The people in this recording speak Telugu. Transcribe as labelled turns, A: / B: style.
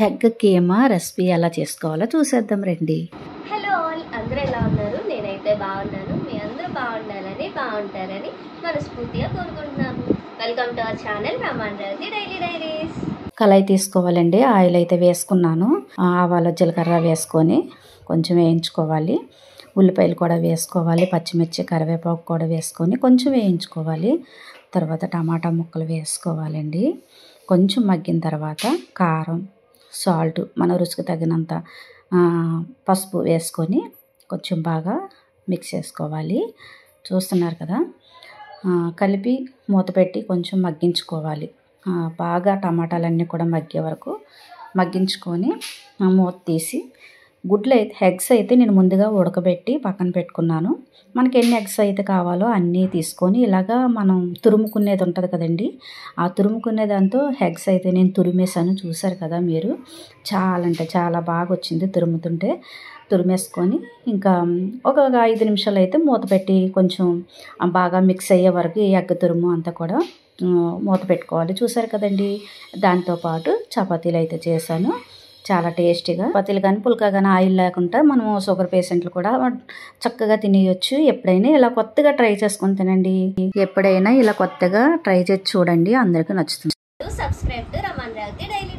A: ఎగ్ కీమా రెసిపీ ఎలా చేసుకోవాలో చూసేద్దాం రండి.
B: హలో ఆల్, అందరూ ఎలా ఉన్నారు? నేనైతే బాగున్నాను. మీ అందరూ బాగుంటారని మనస్ఫూర్తిగా కోరుకుంటున్నాను. వెల్కమ్ టు అవర్ ఛానల్ రమాండ్రతి డైలీ డైరీస్.
A: కళాయి తీసుకోవాలండి. ఆయిల్ అయితే వేసుకున్నాను. ఆవాలు జీలకర్ర వేసుకొని కొంచెం వేయించుకోవాలి. ఉల్లిపాయలు కూడా వేసుకోవాలి. పచ్చిమిర్చి కరివేపాకు కూడా వేసుకొని కొంచెం వేయించుకోవాలి. తర్వాత టమాటా ముక్కలు వేసుకోవాలండి. కొంచెం మగ్గిన తర్వాత కారం, సాల్ట్, మన రుచికి తగినంత పసుపు వేసుకొని కొంచెం బాగా మిక్స్ చేసుకోవాలి. చూస్తున్నారు కదా, కలిపి మూత పెట్టి కొంచెం మగ్గించుకోవాలి. బాగా టమాటాలన్నీ కూడా మగ్గే వరకు మగ్గించుకొని మూత తీసి ఎగ్స్ అయితే నేను ముందుగా ఉడకబెట్టి పక్కన పెట్టుకున్నాను. మనకి ఎన్ని ఎగ్స్ అయితే కావాలో అన్నీ తీసుకొని ఇలాగా మనం తురుముకునేది ఉంటుంది కదండి, ఆ తురుముకునే దాంతో ఎగ్స్ అయితే నేను తురిమేసాను. చూసారు కదా మీరు, చాలా అంటే చాలా బాగా వచ్చింది. తురిమేసుకొని ఇంకా ఒక 5 నిమిషాలు అయితే మూత పెట్టి కొంచెం బాగా మిక్స్ అయ్యే వరకు ఈ ఎగ్ తురుము అంతా కూడా మూత పెట్టుకోవాలి. చూసారు కదండి, దాంతోపాటు చపాతీలు అయితే చేశాను. చాలా టేస్టీగా చపాతీలు కానీ పుల్కా కానీ ఆయిల్ లేకుండా మనము షుగర్ పేషెంట్లు కూడా చక్కగా తినేయొచ్చు. ఎప్పుడైనా ఇలా కొత్తగా ట్రై చేసుకొని తినండి. ఎప్పుడైనా ఇలా కొత్తగా ట్రై చేసి చూడండి, అందరికీ నచ్చుతుంది.
B: Subscribe to రమాండ్రతి daily